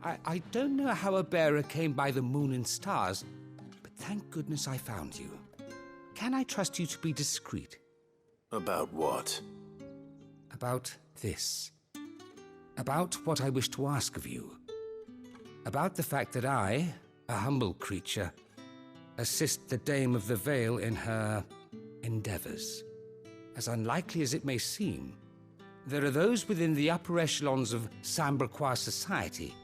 I don't know how a bearer came by the moon and stars, but thank goodness I found you. Can I trust you to be discreet? About what? About this. About what I wish to ask of you. About the fact that I, a humble creature, assist the Dame of the Vale in her endeavors. As unlikely as it may seem, there are those within the upper echelons of Sambraquois society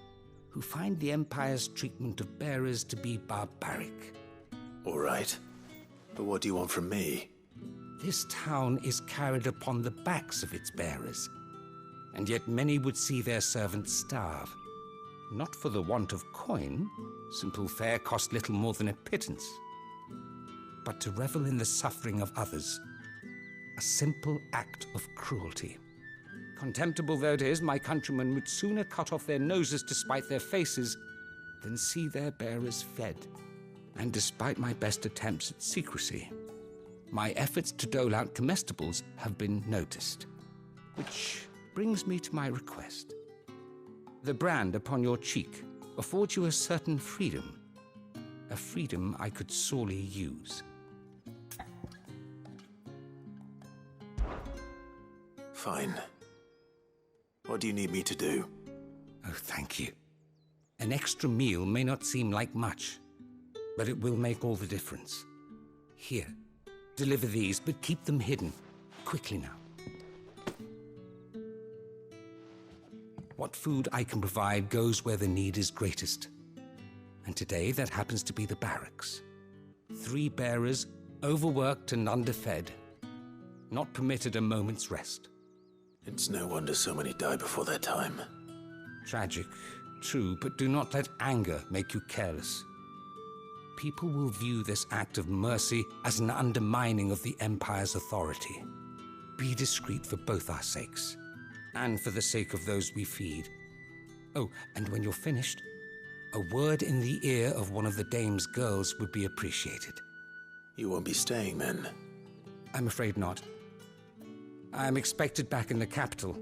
who find the Empire's treatment of bearers to be barbaric. All right. But what do you want from me? This town is carried upon the backs of its bearers, and yet many would see their servants starve. Not for the want of coin, simple fare cost little more than a pittance, but to revel in the suffering of others, a simple act of cruelty. Contemptible though it is, my countrymen would sooner cut off their noses to spite their faces than see their bearers fed. And despite my best attempts at secrecy, my efforts to dole out comestibles have been noticed. Which brings me to my request. The brand upon your cheek affords you a certain freedom. A freedom I could sorely use. Fine. What do you need me to do? Oh, thank you. An extra meal may not seem like much, but it will make all the difference. Here, deliver these, but keep them hidden. Quickly now. What food I can provide goes where the need is greatest. And today, that happens to be the barracks. 3 bearers, overworked and underfed. Not permitted a moment's rest. It's no wonder so many die before their time. Tragic, true, but do not let anger make you careless. People will view this act of mercy as an undermining of the Empire's authority. Be discreet for both our sakes, and for the sake of those we feed. Oh, and when you're finished, a word in the ear of one of the Dame's girls would be appreciated. You won't be staying then? I'm afraid not. I am expected back in the capital,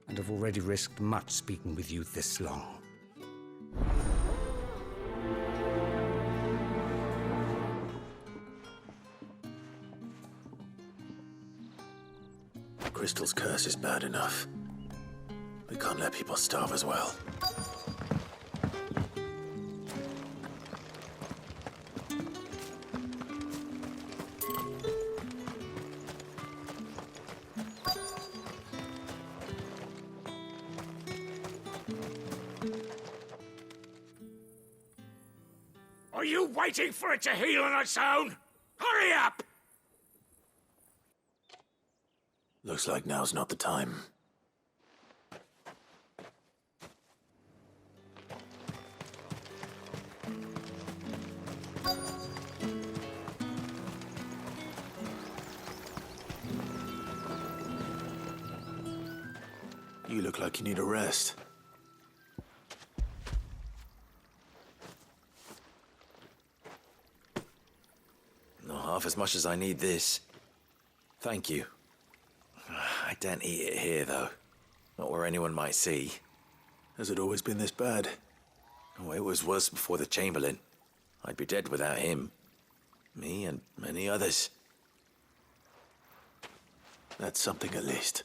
and have already risked much speaking with you this long. Crystal's curse is bad enough. We can't let people starve as well. Are you waiting for it to heal on its own? Hurry up! Looks like now's not the time. You look like you need a rest. Not half as much as I need this. Thank you. I don't eat it here, though. Not where anyone might see. Has it always been this bad? Oh, it was worse before the Chamberlain. I'd be dead without him. Me and many others. That's something at least.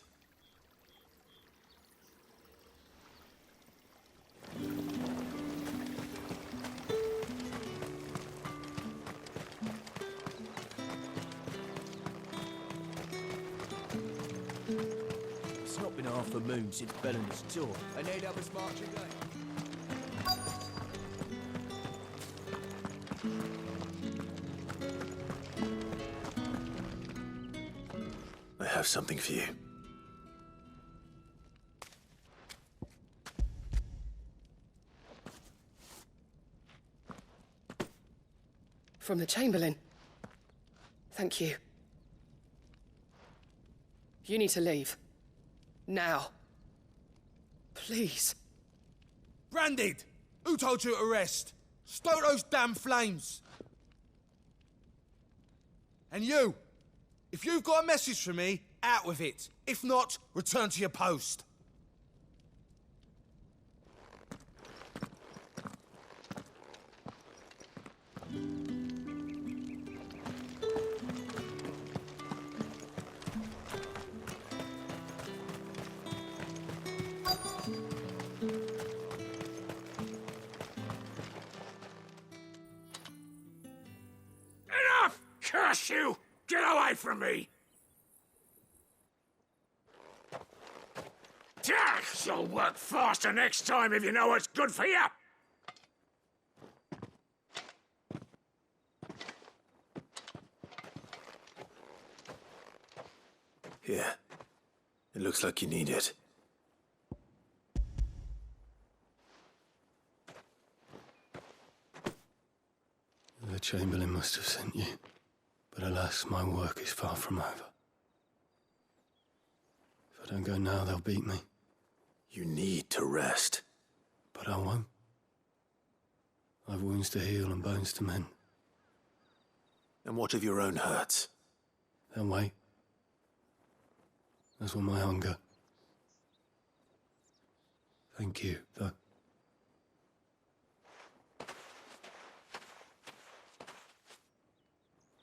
It's not been half a moon since Bellen's tour. I need others march again. I have something for you. From the Chamberlain. Thank you. You need to leave. Now. Please. Branded! Who told you to rest? Stoke those damn flames! And you! If you've got a message for me, out with it. If not, return to your post. from me! Yeah, you'll work faster next time if you know what's good for you! Here. It looks like you need it. The Chamberlain must have sent you, but alas, my work is far from over. If I don't go now, they'll beat me. You need to rest. But I won't. I've wounds to heal and bones to mend. And what of your own hurts? They'll wait. As will my hunger. Thank you, though.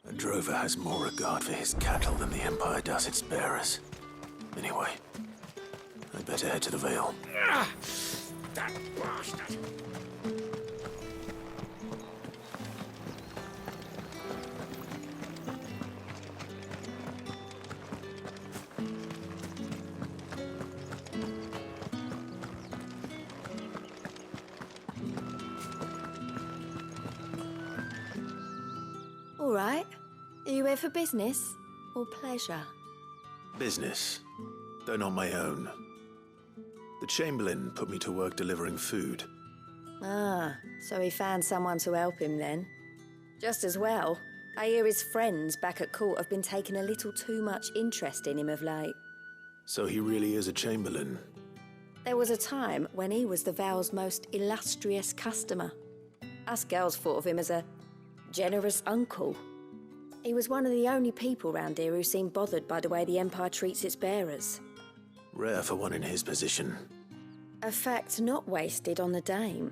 A drover has more regard for his cattle than the Empire does its bearers. Anyway, I'd better head to the Vale. Ah, that bastard! All right. Are you here for business or pleasure? Business, though not my own. The Chamberlain put me to work delivering food. Ah, so he found someone to help him then. Just as well. I hear his friends back at court have been taking a little too much interest in him of late. So he really is a Chamberlain. There was a time when he was the Vale's most illustrious customer. Us girls thought of him as a generous uncle. He was one of the only people round here who seemed bothered by the way the Empire treats its bearers. Rare for one in his position. A fact not wasted on the dame.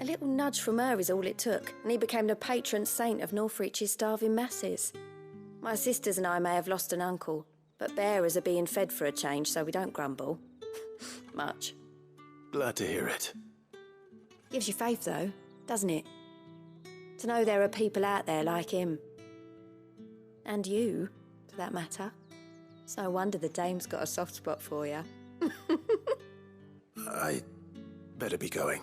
A little nudge from her is all it took, and he became the patron saint of Northreach's starving masses. My sisters and I may have lost an uncle, but bearers are being fed for a change, so we don't grumble. Much. Glad to hear it. Gives you faith, though, doesn't it? To know there are people out there like him. And you, for that matter. It's no wonder the dame's got a soft spot for you. I better be going.